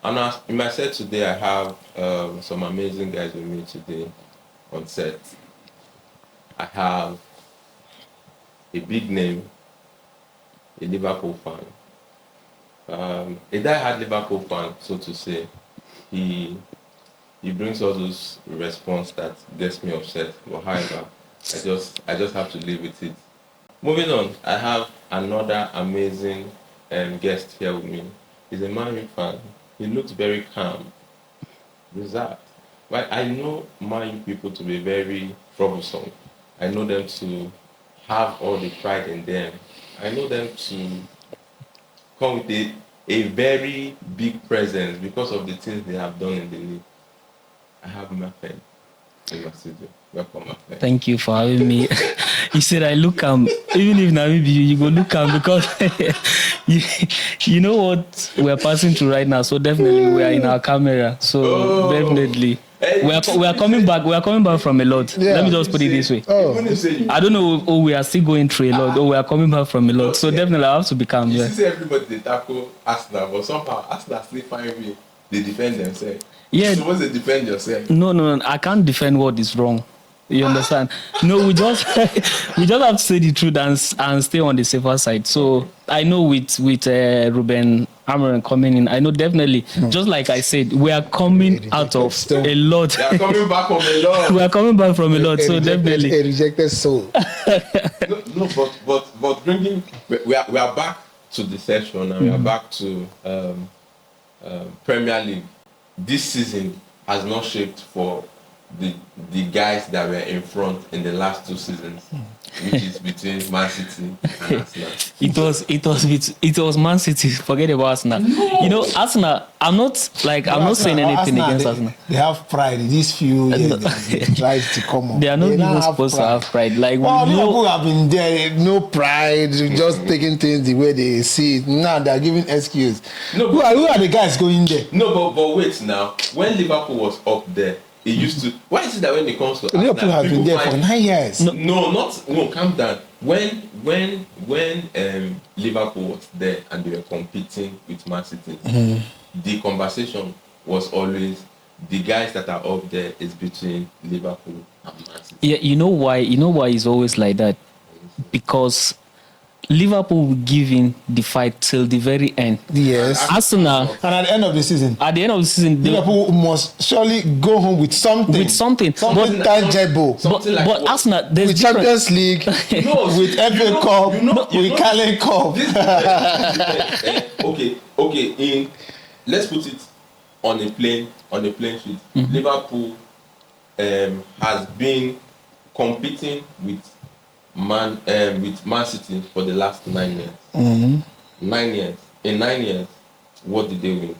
And in my set today, I have some amazing guys with me today on set. I have a big name, a Liverpool fan. A die-hard Liverpool fan, so to say. He brings all those response that gets me upset. But however, I just have to live with it. Moving on, I have another amazing guest here with me. He's a Man U fan. He looks very calm, reserved. But I know Man U people to be very troublesome. I know them to have all the pride in them. I know them to come with a very big presence because of the things they have done in the league. I have my friend in my studio. Welcome, my friend. Thank you for having me. You said I look calm. Even if now maybe you go look calm because you know what we're passing through right now. So definitely we are in our camera. So definitely. Hey, we are coming back. We are coming back from a lot. Yeah. Let me just put it this way. I don't know. Oh, we are still going through a lot. We are coming back from a lot. So definitely, I have to be calm. You see, everybody they tackle Arsenal, but somehow Arsenal still find way. They defend themselves. Yeah. You're supposed to defend yourself. No. I can't defend what is wrong. You understand? No, we just have to say the truth and stay on the safer side. So I know with Ruben Amorim coming in, I know definitely, just like I said, we are coming out of a lot. We are coming back from a lot. We are coming back from a lot. So definitely. A rejected soul. but bringing, we are back to the session and we are back to Premier League. This season has not shaped for the guys that were in front in the last two seasons, which is between Man City and Arsenal. It was Man City. Forget about Arsenal. No. You know, Arsenal. I'm not saying anything against Arsenal. They have pride. These few years, they try to come up. They are not even supposed to have pride. Like Liverpool have been there, no pride, just taking things the way they see it. Now they are giving excuse. No, who are the guys going there? No, but wait now. When Liverpool was up there, it used to. Why is it that when it comes to Arsenal, Liverpool have been there for 9 years? No, calm down. When Liverpool was there and they were competing with Man City, the conversation was always the guys that are up there is between Liverpool and Man City. Yeah, you know why it's always like that? Because Liverpool will give in the fight till the very end. Yes. Arsenal. And at the end of the season. Liverpool must surely go home with something. Something tangible. But Arsenal, there's with Champions League, with FA Cup, with Carling Cup. Okay. Let's put it on a plain sheet. Mm-hmm. Liverpool has been competing with Man City for the last 9 years. Mm-hmm. 9 years. In 9 years, what did they win?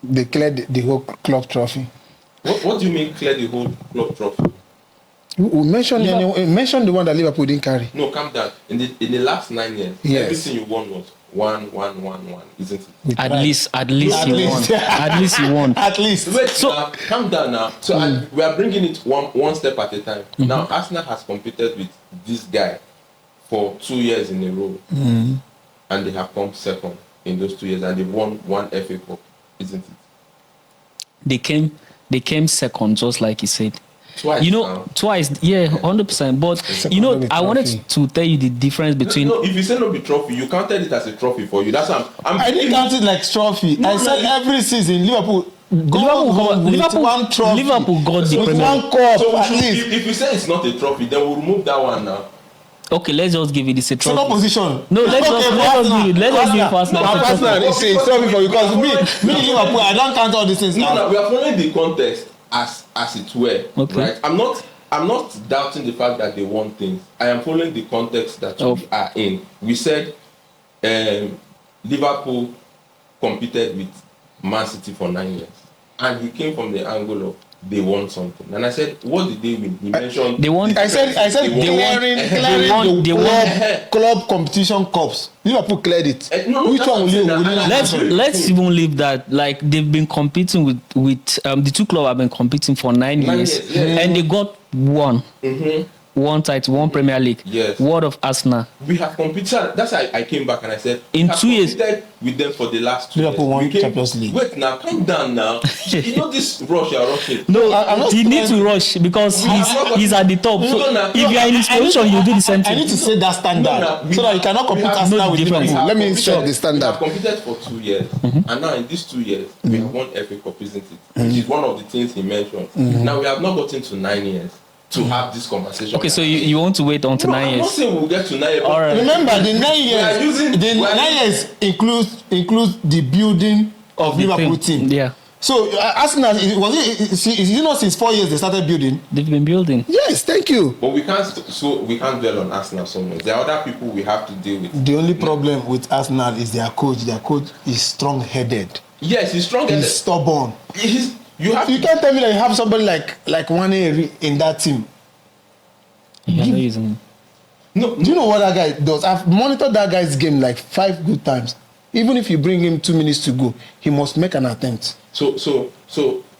They cleared the whole club trophy. What do you mean clear the whole club trophy? We mentioned the one that Liverpool didn't carry. No, calm down. In the last 9 years, yes. Everything you won was 1, isn't it? At least you won. At least you won. At least. Wait, so calm down now. So we are bringing it one step at a time. Mm-hmm. Now Arsenal has competed with this guy for 2 years in a row, and they have come second in those 2 years, and they won one FA Cup, isn't it? They came second, just like you said. Twice. You know, twice. Yeah, 100%. But you know, I wanted to tell you the difference between. No, if you say no be trophy, you counted it as a trophy for you. That's what I didn't count it like trophy. I said every season Liverpool got one trophy. Liverpool got the Premier League. One cup so at least. If you say it's not a trophy, then we'll remove that one now. Okay, let's just give it this a trophy. Second position. No, let's just give it first. Arsenal is a trophy for you because me Liverpool, I don't count all these things. No, we are following the context as it were. Okay. Right? I'm not doubting the fact that they won things. I am following the context that we are in. We said Liverpool competed with Man City for 9 years, and he came from the angle of they won something. And I said, what did they win? He mentioned they won. I said clearing the club competition cups. Liverpool cleared it. Which one will you? Let's even leave that. Like they've been competing with the two clubs have been competing for 9 years, and they got one. Mm-hmm. one title, one Premier League. Yes. What of Arsenal? We have competed. That's why I came back and I said, in we have 2 years, competed with them for the last 2 Liverpool years. won We came- Champions League. Wait now, calm down now. You know this rush you're rushing. no, I'm not he needs saying- to rush because he's at the top. So No, no, if you are in his position, you do the same I need thing. to say that standard No, so that you cannot compete we have Arsenal no with difference. Liverpool. Let me competed- set the We standard. have competed for 2 years, and now in these 2 years, we have won FA Cup, isn't it? Which is one of the things he mentioned. Now we have not gotten to 9 years to have this conversation. Okay, so you want to wait until no, 9 I'm not years? saying we'll get to 9 years. All right. Remember, the 9 We are years, using- the we are 9 years includes the building of The Liverpool team. Yeah, So Arsenal, is it not since 4 years they started building? they've been building. Yes, thank you. But we can't dwell on Arsenal so much. There are other people we have to deal with. The only problem with Arsenal is their coach. Their coach is strong-headed. Yes, he's strong. He's stubborn. You have You to can't tell me that you have somebody like Wane in that team. Yeah, no reason. no. Do you know what that guy does? I've monitored that guy's game like 5 good times. Even if you bring him 2 minutes to go, he must make an attempt. So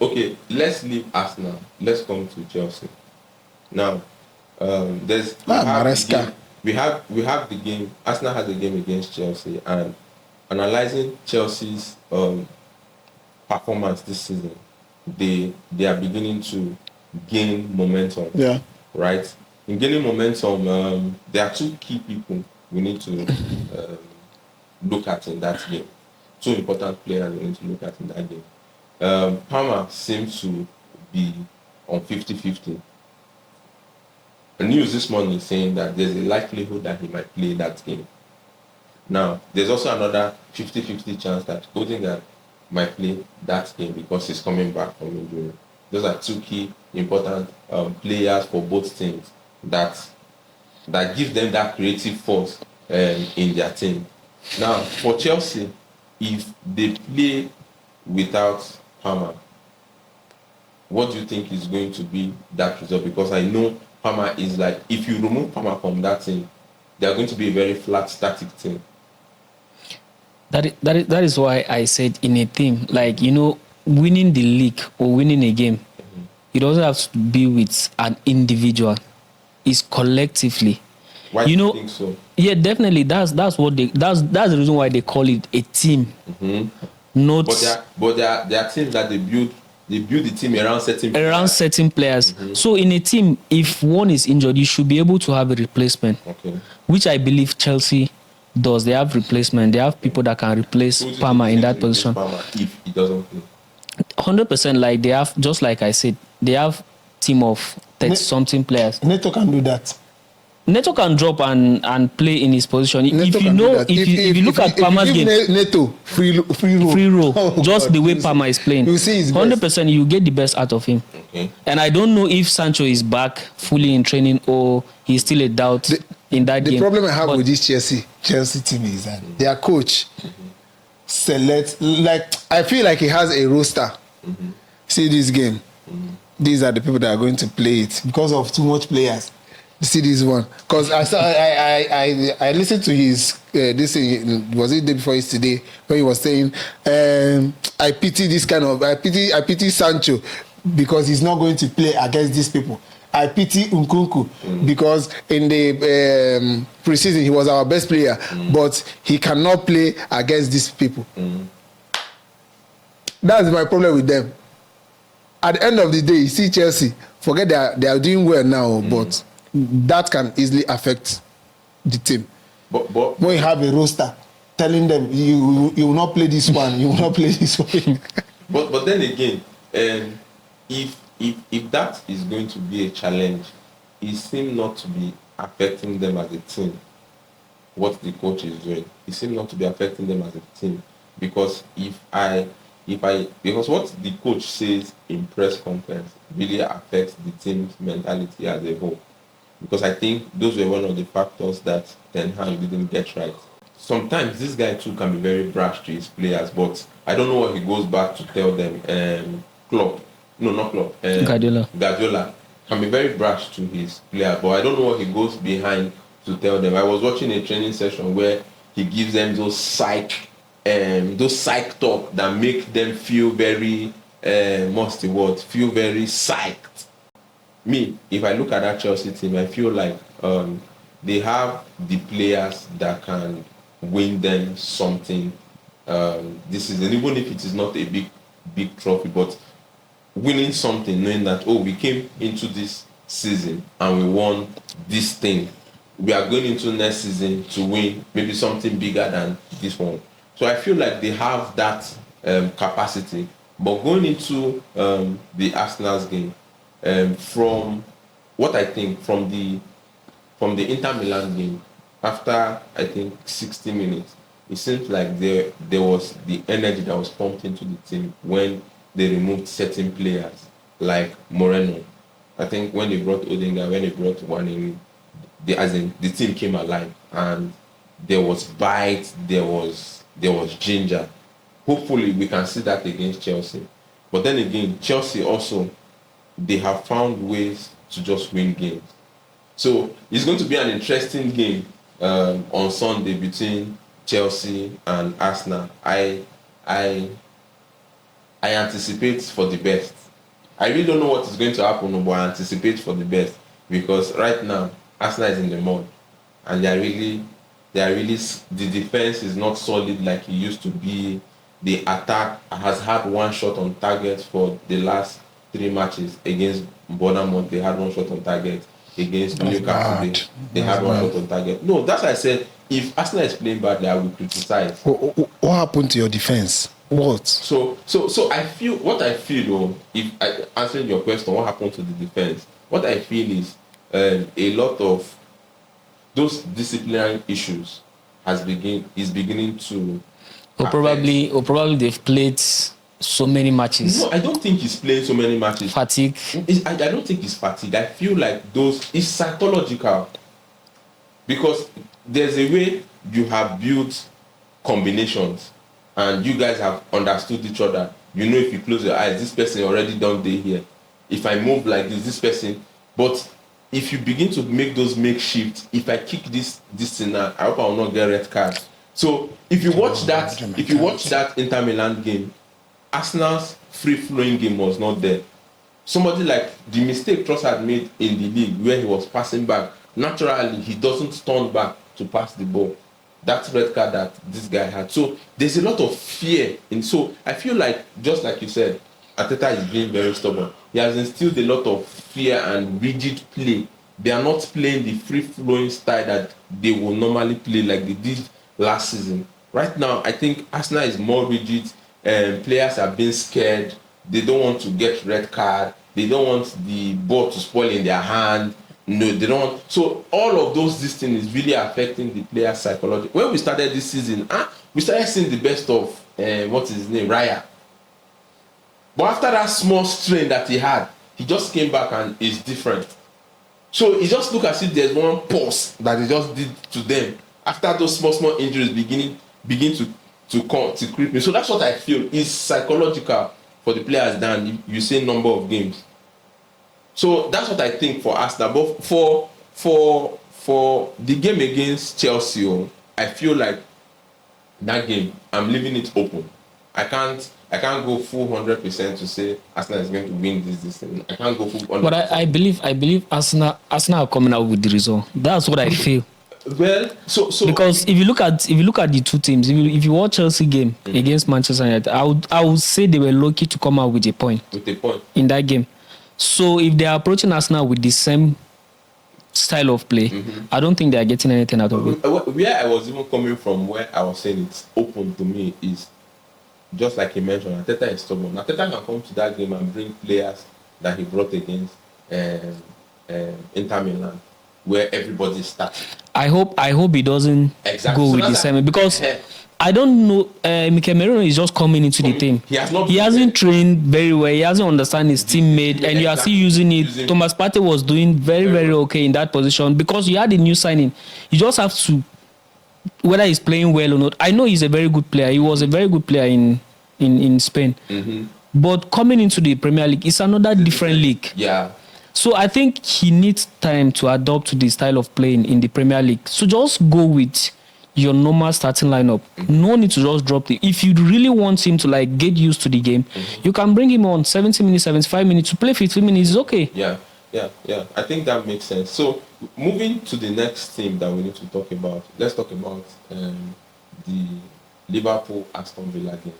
okay, let's leave Arsenal. Let's come to Chelsea. Now, there's Maresca. we have the game. Arsenal has a game against Chelsea, and analyzing Chelsea's performance this season, they are beginning to gain momentum. Yeah. Right. In gaining momentum, there are 2 key people we need to look at in that game. 2 important players we need to look at in that game. Palmer seems to be on 50-50. The news this morning is saying that there's a likelihood that he might play that game. Now, there's also another 50-50 chance that Odegaard might play that game because he's coming back from injury. Those are 2 key important players for both teams that give them that creative force in their team. Now, for Chelsea, if they play without Palmer, what do you think is going to be that result? Because I know Palmer is like, if you remove Palmer from that team, they are going to be a very flat, static team. That is why I said in a team, like, winning the league or winning a game, it doesn't have to be with an individual. It's collectively. Why do you think so? Yeah, definitely. That's the reason why they call it a team. Not But there are teams that they build the team around certain players. So in a team, if one is injured, you should be able to have a replacement. Okay. Which I believe Chelsea does. They have replacement. They have people that can replace Who do you Palmer think in that can replace position. Palmer if he doesn't play? 100%. Like they have, just like I said, they have team of 30-something players. Neto can do that. Neto can drop and play in his position. Neto can do that. If you look at Palmer's game, Neto free roll, Oh, just God, the way Palmer is playing, you see his best. 100% you get the best out of him. Okay. And I don't know if Sancho is back fully in training or he's still a doubt in that game. The problem I have But with this Chelsea team is that their coach select, like, I feel like he has a roster. See this game. These are the people that are going to play it because of too much players. You see this one, because I listened to his this thing, was it the day before yesterday, where he was saying I pity Sancho because he's not going to play against these people. I pity Nkunku because in the preseason he was our best player, but he cannot play against these people. That's my problem with them. At the end of the day, you see Chelsea, forget they are doing well now, but that can easily affect the team. But when you have a roster telling them you will not play this one, you will not play this one. but then again, if that is going to be a challenge, it seems not to be affecting them as a team. What the coach is doing, it seems not to be affecting them as a team, because because what the coach says in press conference really affects the team's mentality as a whole. Because I think those were one of the factors that Ten Hag didn't get right. Sometimes this guy too can be very brash to his players, but I don't know what he goes back to tell them. Guardiola can be very brash to his players, but I don't know what he goes behind to tell them. I was watching a training session where he gives them those psych talk that make them feel very feel very psyched. me, if I look at that Chelsea team, I feel like they have the players that can win them something this season, even if it is not a big trophy, but winning something, knowing that, oh, we came into this season and we won this thing. We are going into next season to win maybe something bigger than this one. So I feel like they have that capacity. But going into the Arsenal's game, from what I think from the Inter Milan game, after I think 60 minutes, it seems like there was the energy that was pumped into the team when they removed certain players like Moreno. I think when they brought Odegaard, when they brought Waneri, the team came alive and there was bite, there was ginger. Hopefully we can see that against Chelsea. But then again, Chelsea also, they have found ways to just win games. So it's going to be an interesting game on Sunday between Chelsea and Arsenal. I anticipate for the best. I really don't know what is going to happen, but I anticipate for the best because right now Arsenal is in the mud, and they are really the defense is not solid like it used to be. The attack has had one shot on target for the last 3 matches. Against Bournemouth, they had one shot on target. Against Newcastle, they had one shot on target. No, that's why I said if Arsenal is playing badly, I will criticize. What happened to your defense? What? So I feel though, if I answering your question, what happened to the defense? What I feel is a lot of those disciplinary issues is beginning to Or probably they've played so many matches. No, I don't think he's playing so many matches. Fatigue. I don't think it's fatigue. I feel like it's psychological. Because there's a way you have built combinations and you guys have understood each other. You know, if you close your eyes, this person already done day here. If I move like this person. But if you begin to make those makeshifts, if I kick this thing out, I hope I will not get red card. So if you watch that Inter Milan game, Arsenal's free-flowing game was not there. Somebody like the mistake Trossard made in the league where he was passing back, naturally he doesn't turn back to pass the ball. That's red card that this guy had. So there's a lot of fear. And so I feel like, just like you said, Arteta is being very stubborn. He has instilled a lot of fear and rigid play. They are not playing the free-flowing style that they will normally play like they did last season. Right now, I think Arsenal is more rigid. Players are being scared. They don't want to get red card. They don't want the ball to spoil in their hand. No, they don't want. So all of this thing is really affecting the players' psychology. When we started this season, we started seeing the best of what is his name, Raya. But after that small strain that he had, he just came back and is different. So it just look as if there's one pause that he just did to them after those small injuries begin to creep in. So that's what I feel is psychological for the players than you say number of games. So that's what I think for Arsenal. But for the game against Chelsea, I feel like that game I'm leaving it open. I can't go full 100% to say Arsenal is going to win this thing. I can't go full 100%. But I believe Arsenal are coming out with the result. That's what I feel. Well, so because if you look at the two teams, if you watch Chelsea game against Manchester United, I would say they were lucky to come out with a point. In that game. So if they are approaching Arsenal with the same style of play, I don't think they are getting anything out of it. Where I was even coming from, where I was saying it's open to me, is just like you mentioned, Arteta is stubborn. Arteta can come to that game and bring players that he brought against Inter Milan, where everybody starts. I hope he doesn't go with the same, because I don't know. Mikel Merino is just coming into the team. He hasn't trained very well. He hasn't understand his teammate, and you are still using it. Thomas Partey was doing very, very okay in that position because you had a new signing. You just have to, whether he's playing well or not. I know he's a very good player. He was a very good player in Spain. But coming into the Premier League, it's another different league. Yeah. So I think he needs time to adapt to the style of playing in the Premier League. So just go with your normal starting lineup. No need to just drop it. If you really want him to get used to the game, you can bring him on 70 minutes, 75 minutes to play 15 minutes. It's okay. Yeah. yeah. I think that makes sense. So moving to the next team that we need to talk about, let's talk about the Liverpool Aston Villa game.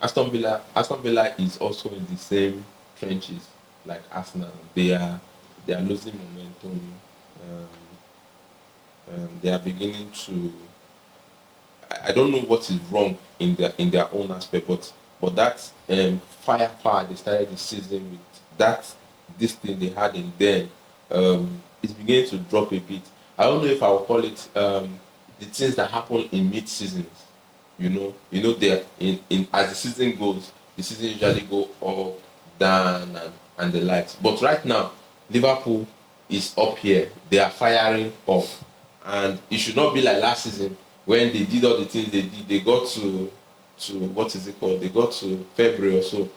Aston Villa is also in the same trenches like Arsenal. They are losing momentum. They are beginning to. I don't know what is wrong in their own aspect, but that firepower they started the season with, that this thing they had in them is beginning to drop a bit. I don't know if I will call it the things that happen in mid seasons. They in as the season goes, the season usually go up, down, and the likes. But right now, Liverpool is up here. They are firing up, and it should not be like last season when they did all the things they did. They got to what is it called? They got to February or so.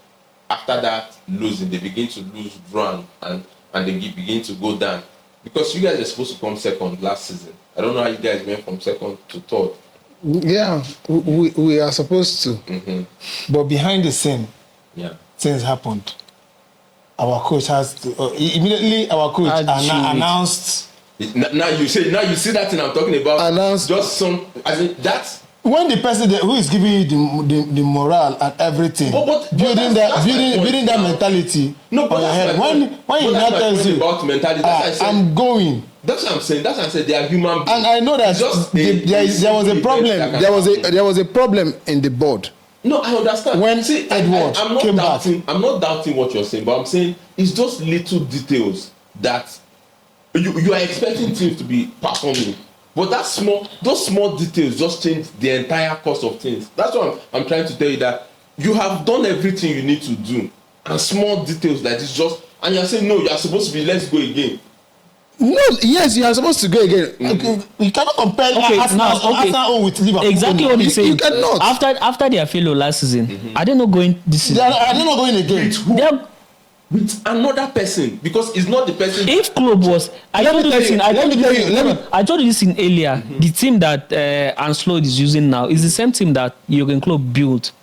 After that losing, they begin to lose ground and they begin to go down, because you guys are supposed to come second last season. I don't know how you guys went from second to third. Yeah, we are supposed to. But behind the scene, things happened. Our coach has to immediately. Our coach announced. Now you see that thing I'm talking about. Announced just some. I mean that's when the person who is giving you the morale and everything, building that mentality on your head. When you now tells you about mentality, I'm going. That's what I'm saying. That's what I'm saying. They are human beings. And I know that there was a problem. There was a problem in the board. No, I understand. When Edward came back, I'm not doubting what you're saying, but I'm saying it's just little details that you are expecting teams to be performing. But those small details just change the entire course of things. That's what I'm trying to tell you, that you have done everything you need to do, and small details like this just, and you're saying no, you are supposed to be, let's go again. No, yes, you are supposed to go again. You cannot compare Arsenal with Liverpool. Exactly what you say. You cannot. After their failure last season, are they not going this season? Are they not going again? With who? With another person, because it's not the person. If club was, I told you this in earlier. The team that Anslot is using now is the same team that Jurgen Klopp built.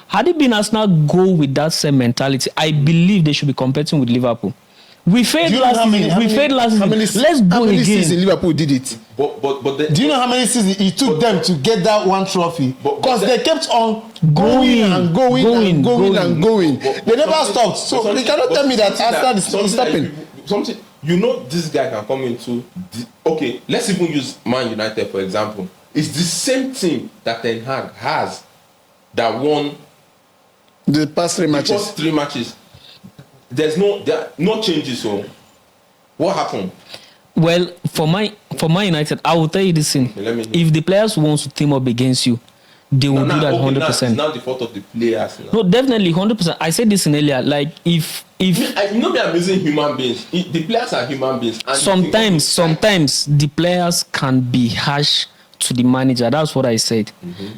Had it been Arsenal go with that same mentality, I believe they should be competing with Liverpool. We failed last season. Let's go again. How many seasons Liverpool did it? Do you know how many seasons it took them to get that one trophy? Because they kept on going. They never stopped. So they cannot tell me that Arsenal is stopping. This guy can come into. Okay, let's even use Man United for example. It's the same team that Ten Hag has that won the past 3 matches. The first 3 matches. There are no changes. So what happened? Well, for my United, I will tell you this thing. If the players want to team up against you, they will do that 100%. It's not the fault of the players. No, definitely 100%. I said this in earlier. Like if I'm using human beings. The players are human beings. And sometimes the players can be harsh to the manager. That's what I said.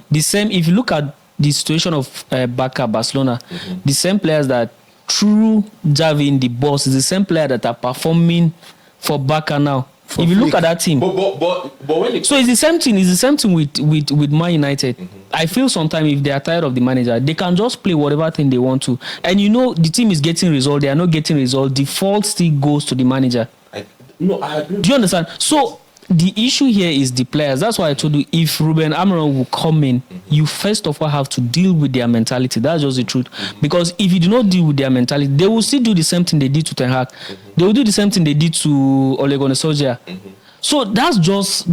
The same. If you look at the situation of Barcelona, the same players that through Javi in the boss is the same player that are performing for Barca now. If you look at that team, but when so it's the same thing. It's the same thing with Man United. I feel sometimes if they are tired of the manager, they can just play whatever thing they want to. And the team is getting result. They are not getting result. The fault still goes to the manager. I agree. Do you understand? So the issue here is the players. That's why I told you, if Ruben Amorim will come in, you first of all have to deal with their mentality. That's just the truth. Because if you do not deal with their mentality, they will still do the same thing they did to Ten Hag. They will do the same thing they did to Ole Gunnar Solskjaer. So that's just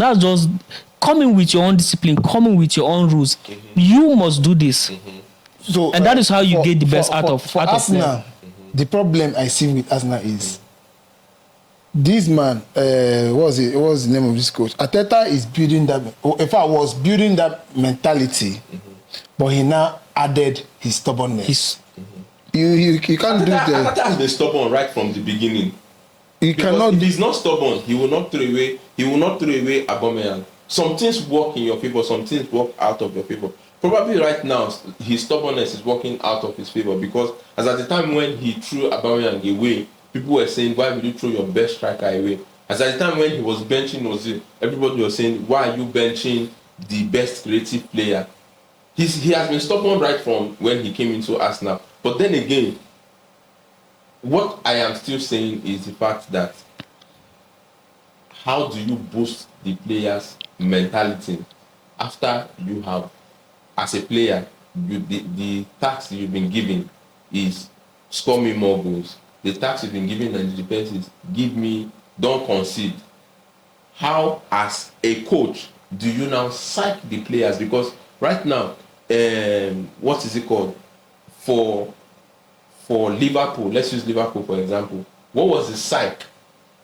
coming with your own discipline, coming with your own rules. You must do this. So, and that is how you get the best out of Arsenal. The problem I see with Arsenal is this man, what's the name of this coach? Arteta is building that. In fact, was building that mentality, but he now added his stubbornness. You can't do that. Arteta has been stubborn right from the beginning. If he's not stubborn, he will not throw away. He will not throw away Aubameyang. Some things work in your favor. Some things work out of your favor. Probably right now, his stubbornness is working out of his favor, because as at the time when he threw Aubameyang away, people were saying, why would you throw your best striker away? As at the time when he was benching Ozil, everybody was saying, why are you benching the best creative player? He has been stubborn right from when he came into Arsenal. But then again, what I am still saying is the fact that how do you boost the players' mentality after you have, as a player, the task you've been given is score me more goals. The task you've been given and the defense is give me, don't concede. How, as a coach, do you now psych the players? Because right now, what is it called? For Liverpool, let's use Liverpool for example. What was the psych?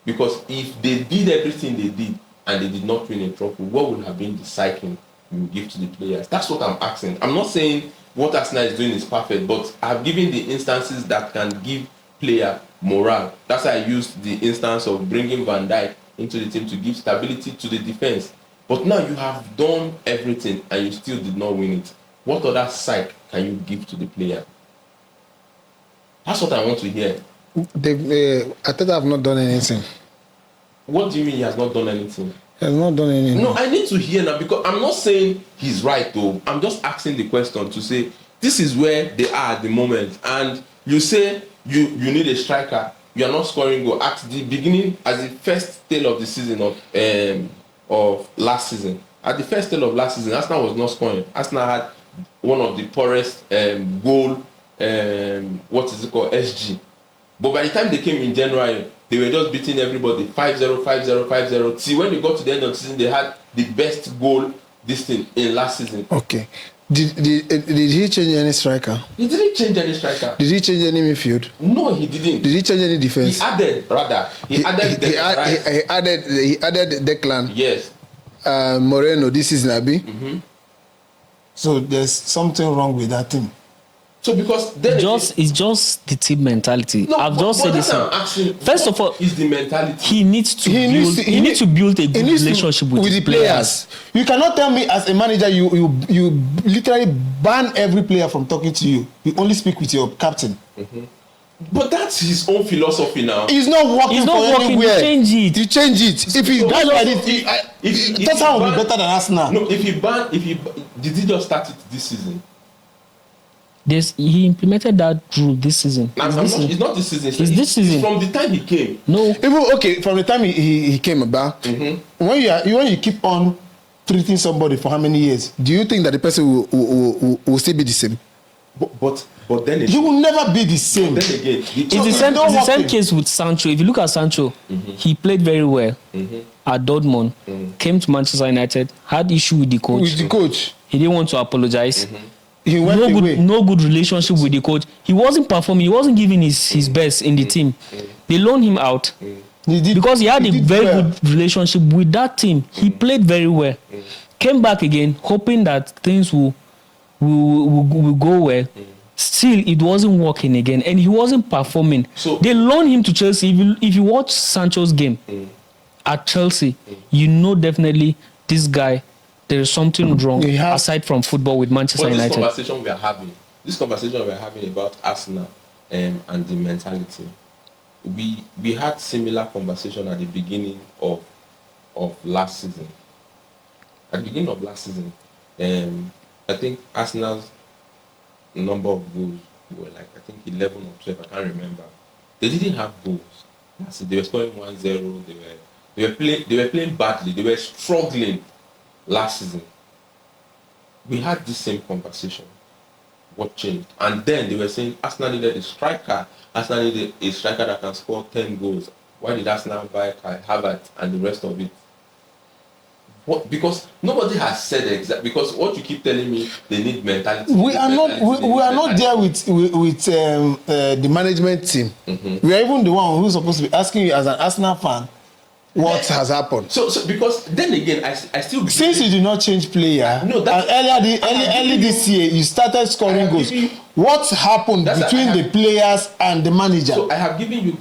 Because if they did everything they did and they did not win a trophy, what would have been the psyching you give to the players? That's what I'm asking. I'm not saying what Arsenal is doing is perfect, but I've given the instances that can give player morale. That's why I used the instance of bringing Van Dijk into the team to give stability to the defense. But now you have done everything and you still did not win it. What other psych can you give to the player? That's what I want to hear. I thought I've not done anything. What do you mean he has not done anything? He has not done anything. No, I need to hear now, because I'm not saying he's right though. I'm just asking the question to say this is where they are at the moment. And you say you need a striker. You are not scoring goal at the beginning, as the first tail of the season of last season. At the first tail of last season, Arsenal was not scoring. Arsenal had one of the poorest goal. What is it called? SG. But by the time they came in January, they were just beating everybody 5-0, 5-0, 5-0. See, when they got to the end of the season, they had the best goal this thing in last season. Okay. Did he change any striker? He didn't change any striker. Did he change any midfield? No, he didn't. Did he change any defense? He added Declan. Yes. Moreno this season, Abi. Mm-hmm. So there's something wrong with that team. So because then it's just the team mentality. No, I've just said this. First of all, is the mentality. He needs to build a good relationship with the players. You cannot tell me as a manager you literally ban every player from talking to you. You only speak with your captain. Mm-hmm. But that's his own philosophy now. It's not working. It's not working. Anywhere. You change it. You change it. If he does like it, Tottenham will be better than Arsenal. No, if he did he just start it this season? He implemented that rule this season. It's not this season. It's this season. It's from the time he came. No. Even okay, from the time he came about, mm-hmm. when you keep on treating somebody for how many years, do you think that the person will still be the same? But then he will never be the same. Then again, it's the same case with Sancho. If you look at Sancho, mm-hmm. he played very well at Dortmund, came to Manchester United, had issue with the coach. He didn't want to apologize. Mm-hmm. He went no good relationship with the coach. He wasn't performing. He wasn't giving his best in the team. They loaned him out because he had a very good relationship with that team. He played very well. Came back again, hoping that things will go well. Still, it wasn't working again, and he wasn't performing. So they loaned him to Chelsea. If you watch Sancho's game at Chelsea, you know definitely this guy. There is something wrong aside from football with Manchester United. This conversation we are having about Arsenal and the mentality. We had similar conversation at the beginning of last season. At the beginning of last season, I think Arsenal's number of goals were like 11 or 12. I can't remember. They didn't have goals. They were scoring 1-0. They were playing badly. They were struggling. Last season, we had this same conversation. What changed? And then they were saying Arsenal needed a striker. Arsenal needed a striker that can score 10 goals. Why did Arsenal buy Kai Havertz and the rest of it? What? Because nobody has said exactly. Because what you keep telling me, they need mentality. We are not there with the management team. Mm-hmm. We are even the one who's supposed to be asking you as an Arsenal fan. What has happened? So because then again, I still since you did not change player, and early this year you started scoring goals. What happened between the players and the manager? So I have given you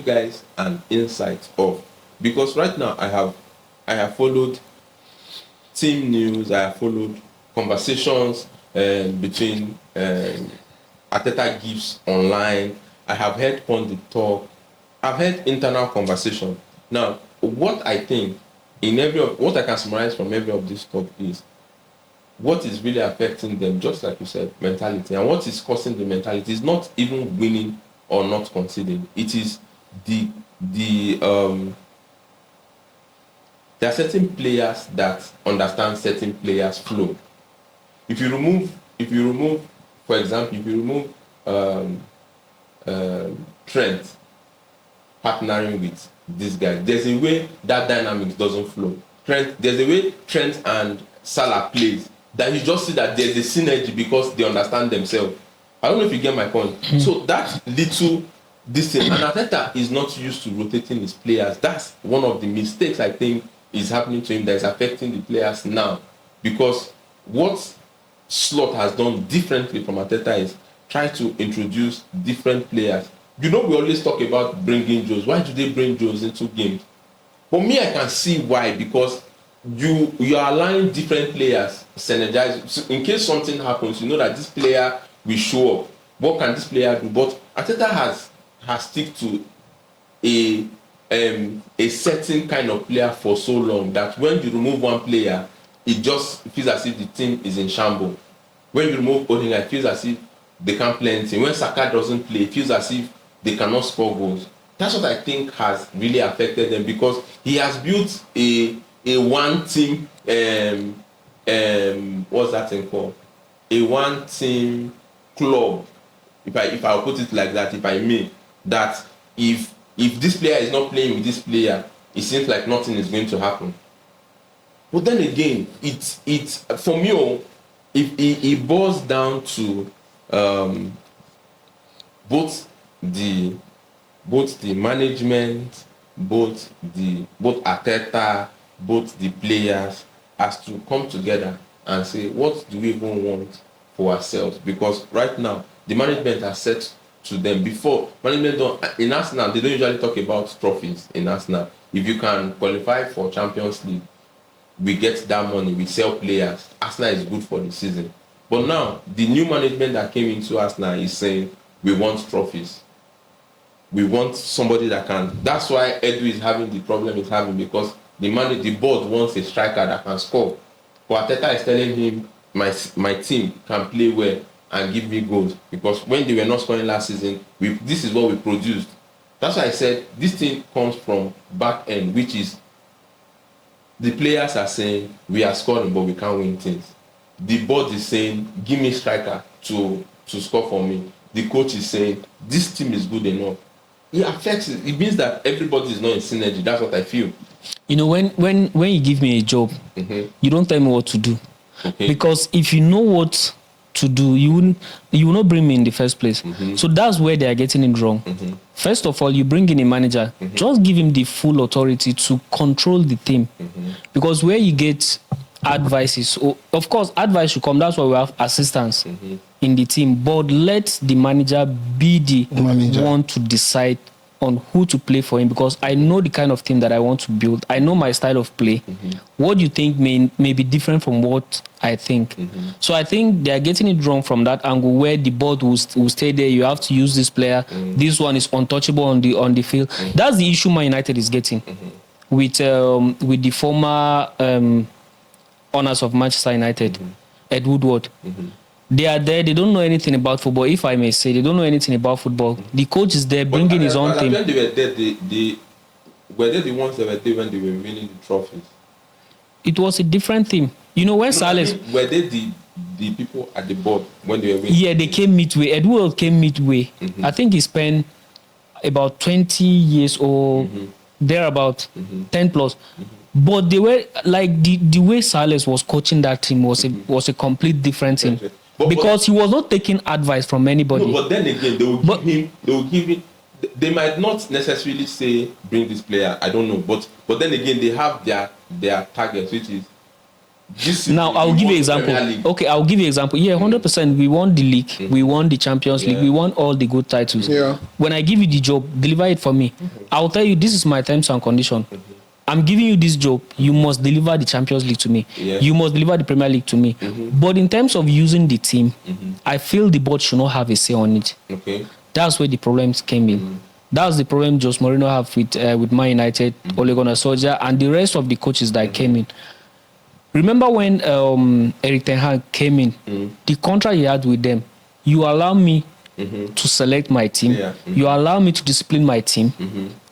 guys an insight of, because right now I have followed team news. I have followed conversations between Arteta gives online. I have heard pundit talk. I've heard internal conversation. Now, what I think what I can summarize from every of this talk is what is really affecting them, just like you said, mentality. And what is causing the mentality is not even winning or not conceding. It is the there are certain players that understand certain players' flow. If you remove, for example, if you remove Trent partnering with this guy, there's a way that dynamics doesn't flow. There's a way Trent and Salah plays that you just see that there's a synergy because they understand themselves. I don't know if you get my point. So that little this thing, and Arteta is not used to rotating his players. That's one of the mistakes I think is happening to him that is affecting the players now. Because what Slot has done differently from Arteta is try to introduce different players. You know, we always talk about bringing Joes. Why do they bring Joes into games? For me, I can see why, because you are allowing different players synergize. So in case something happens, you know that this player will show up. What can this player do? But Arteta has stick to a certain kind of player for so long that when you remove one player, it just feels as if the team is in shambles. When you remove Odegaard, it feels as if they can't play anything. When Saka doesn't play, it feels as if they cannot score goals. That's what I think has really affected them, because he has built a one team what's that thing called? A one team club. If I put it like that, if I may, that if this player is not playing with this player, it seems like nothing is going to happen. But then again, it's for me, it boils down to both the management, both Arteta, both the players, has to come together and say, what do we even want for ourselves? Because right now the management has said to them before. Management in Arsenal, they don't usually talk about trophies in Arsenal. If you can qualify for Champions League, we get that money, we sell players. Arsenal is good for the season. But now, the new management that came into Arsenal is saying, we want trophies. We want somebody that can. That's why Edu is having the problem he's having, because the board wants a striker that can score. But Arteta is telling him, my team can play well and give me goals, because when they were not scoring last season, this is what we produced. That's why I said this thing comes from back end, which is the players are saying we are scoring but we can't win things. The board is saying give me striker to score for me. The coach is saying this team is good enough. It affects it. It means that everybody is not in synergy. That's what I feel. You know, when you give me a job, you don't tell me what to do. Okay. Because if you know what to do, you will not bring me in the first place. So that's where they are getting it wrong. First of all, you bring in a manager, just give him the full authority to control the team. Because where you get advices, of course advice should come, that's why we have assistants in the team, but let the manager be the one to decide on who to play for him, because I know the kind of team that I want to build. I know my style of play. What you think may be different from what I think. So I think they are getting it wrong from that angle, where the board will stay there. You have to use this player. This one is untouchable on the field. That's the issue Man United is getting with the former owners of Manchester United, Ed Woodward. They are there. They don't know anything about football. If I may say, they don't know anything about football. The coach is there bringing his own team. When they were there, were they the ones that were there when they were winning the trophies? It was a different team. You know, when Salah... Were they the people at the board when they were winning? Yeah, they came midway. Ed Woodward came midway. I think he spent about 20 years or thereabout, 10 plus. But they were like the way Salas was coaching that team was a complete different thing. Because he was not taking advice from anybody. No, but then again, they will give him. They might not necessarily say bring this player. I don't know, but then again, they have their target, which is this. Now I'll give you an example. Okay, I'll give you an example. Yeah, 100%. We won the league. We won the Champions League. We won all the good titles. Yeah. When I give you the job, deliver it for me. I'll tell you this is my terms and condition. I'm giving you this job. You must deliver the Champions League to me. Yeah. You must deliver the Premier League to me. But in terms of using the team, I feel the board should not have a say on it. Okay. That's where the problems came in. That's the problem Jose Mourinho have with Man United, Ole Gunnar Solskjaer, and the rest of the coaches that came in. Remember when Erik Ten Hag came in, the contract he had with them, you allow me to select my team. Yeah. You allow me to discipline my team.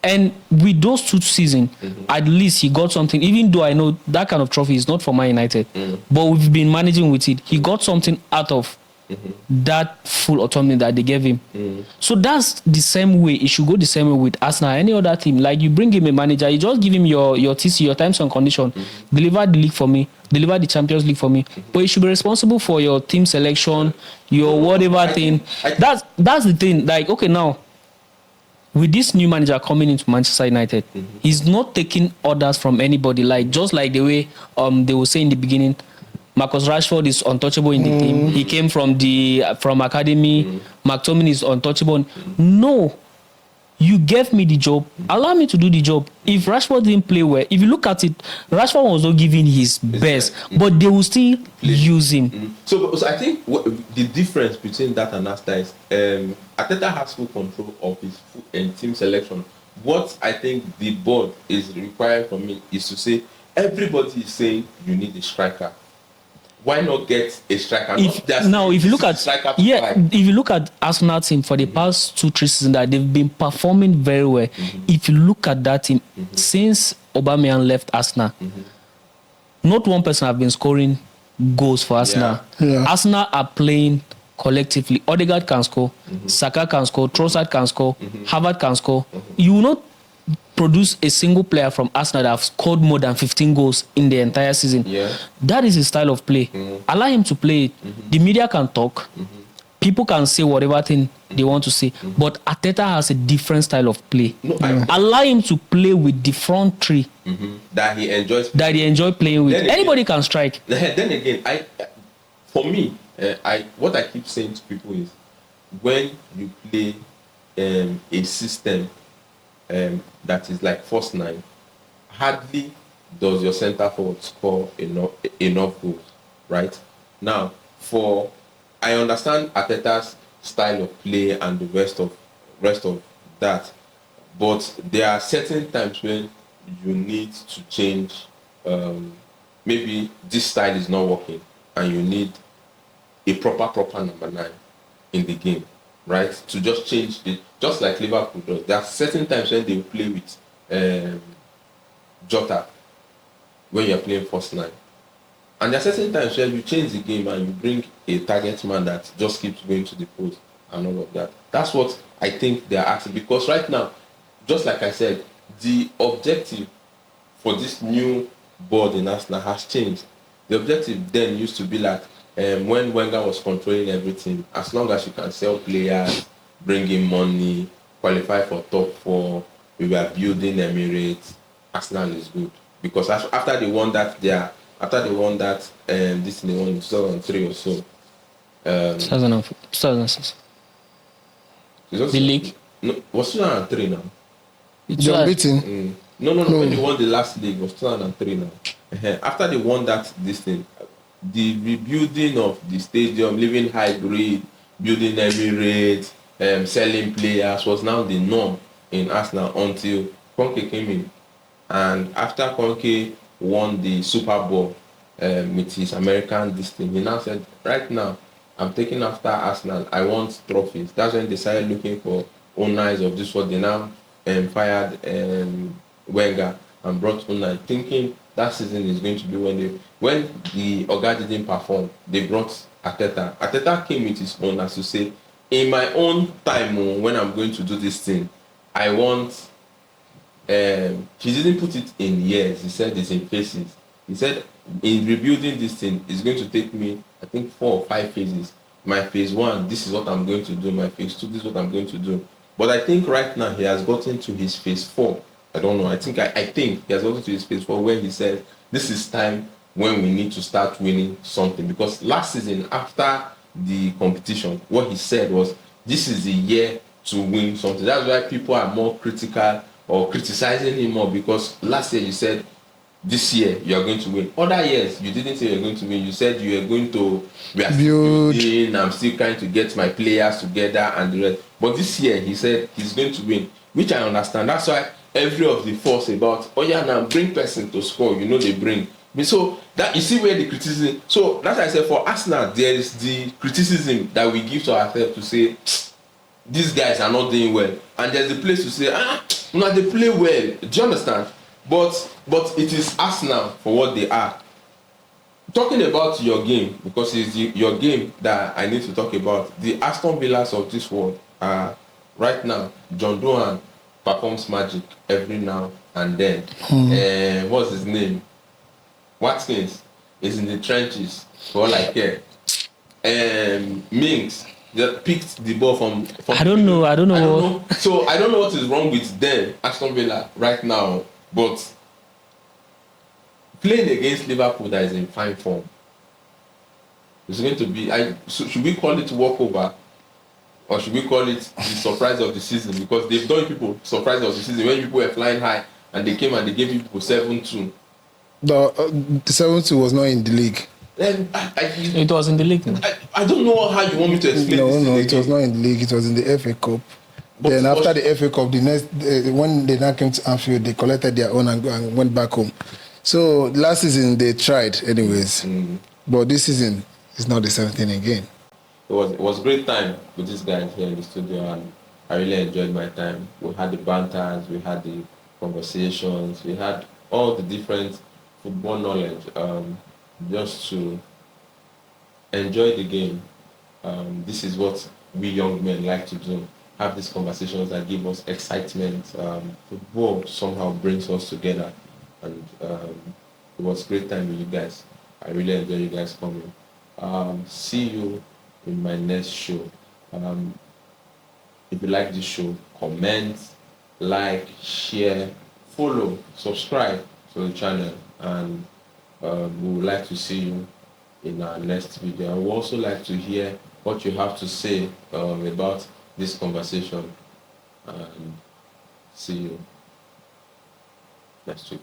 And with those 2 seasons, at least he got something. Even though I know that kind of trophy is not for Man United, but we've been managing with it. He got something out of that full autonomy that they gave him. So that's the same way. It should go the same way with Arsenal. Any other team, like you bring him a manager, you just give him your TC, your terms and condition. Deliver the league for me. Deliver the Champions League for me. But you should be responsible for your team selection, your whatever thing. That's the thing. Like, okay, now with this new manager coming into Manchester United, he's not taking orders from anybody. Like, just like the way they will say in the beginning, Marcus Rashford is untouchable in the team. He came from academy. McTominay is untouchable. No, you gave me the job. Allow me to do the job. If Rashford didn't play well, if you look at it, Rashford was not giving his best, but they will still use him. So I think the difference between that and Asta is Arteta has full control of his team selection. What I think the board is required from me is to say everybody is saying you need a striker. Why not get a striker? If you look at Arsenal team for the past 2-3 seasons, that they've been performing very well. If you look at that team since Aubameyang left Arsenal, not one person have been scoring goals for Arsenal. Arsenal are playing collectively. Odegaard can score, Saka can score, Trossard can score, Havertz can score. You will not produce a single player from Arsenal that have scored more than 15 goals in the entire season. That is his style of play. Allow him to play it. The media can talk. People can say whatever thing they want to say. But Arteta has a different style of play. Allow him to play with the front three that he enjoys playing with. Anybody can strike. Then again, for me, what I keep saying to people is when you play a system that is like first 9, hardly does your centre forward score enough goals, right? Now, I understand Arteta's style of play and the rest of that, but there are certain times when you need to change. Maybe this style is not working, and you need a proper number 9 in the game, right? To just change it, just like Liverpool does. There are certain times when they will play with Jota when you're playing first 9. And there are certain times where you change the game and you bring a target man that just keeps going to the post and all of that. That's what I think they are asking. Because right now, just like I said, the objective for this new board in Arsenal has changed. The objective then used to be like, when Wenger was controlling everything, as long as you can sell players, bring in money, qualify for top 4, we were building Emirates, Arsenal is good. Because after they won that, this in 2003 or so. 2006. The league? No, it was 2003 now. They were beaten. No. When they won the last league, it was 2003 now. After they won this thing, the rebuilding of the stadium, living hybrid, building Emirates, selling players was now the norm in Arsenal until Conte came in. And after Conte won the Super Bowl with his American thing, he now said, right now, I'm taking after Arsenal. I want trophies. That's when they started looking for owners of this world. They now fired Wenger and brought Unai, thinking that season is going to be when the Oga didn't perform, they brought Arteta. Arteta came with his own as to say, in my own time, when I'm going to do this thing, I want. He didn't put it in years. He said it's in phases. He said in rebuilding this thing, it's going to take me, I think, 4 or 5 phases. My phase 1, this is what I'm going to do. My phase 2, this is what I'm going to do. But I think right now he has gotten to his phase 4. I don't know. I think he has gotten to his phase 4 where he said this is time when we need to start winning something. Because last season, after the competition, what he said was this is the year to win something. That's why people are more critical or criticizing him more, because last year you said this year you are going to win. Other years you didn't say you are going to win. You said you are going to build. I'm still trying to get my players together and the rest. But this year he said he's going to win, which I understand. That's why every of the force about now bring person to score. They bring. So that you see where the criticism. So that's why I said for Arsenal there is the criticism that we give to ourselves to say these guys are not doing well, and there's a place to say, now they play well. Do you understand? But it is Arsenal for what they are. Talking about your game, because it's your game that I need to talk about. The Aston Villas of this world are right now. John Dohan performs magic every now and then. What's his name? Watkins is in the trenches for all I care. Minks just picked the ball from I don't know. So I don't know what is wrong with them, Aston Villa, right now. But playing against Liverpool that is in fine form, it's going to be. So should we call it walkover, or should we call it the surprise of the season? Because they've done people surprise of the season when people were flying high and they came and they gave people 7-2. The 7-2 was not in the league. It was in the league. I don't know how you want me to explain this. No, it was not in the league. It was in the FA Cup. But then after the FA Cup, the next when they now came to Anfield, they collected their own and went back home. So last season they tried anyways, but this season it's not the same thing again. It was a great time with these guys here in the studio, and I really enjoyed my time. We had the banters, we had the conversations, we had all the different football knowledge, just to enjoy the game. This is what we young men like to do. Have these conversations that give us excitement. Football somehow brings us together, and it was a great time with you guys. I really enjoy you guys coming. See you in my next show. If you like this show, comment, like, share, follow, subscribe to the channel, and we would like to see you in our next video. I would also like to hear what you have to say about this conversation, and see you next week.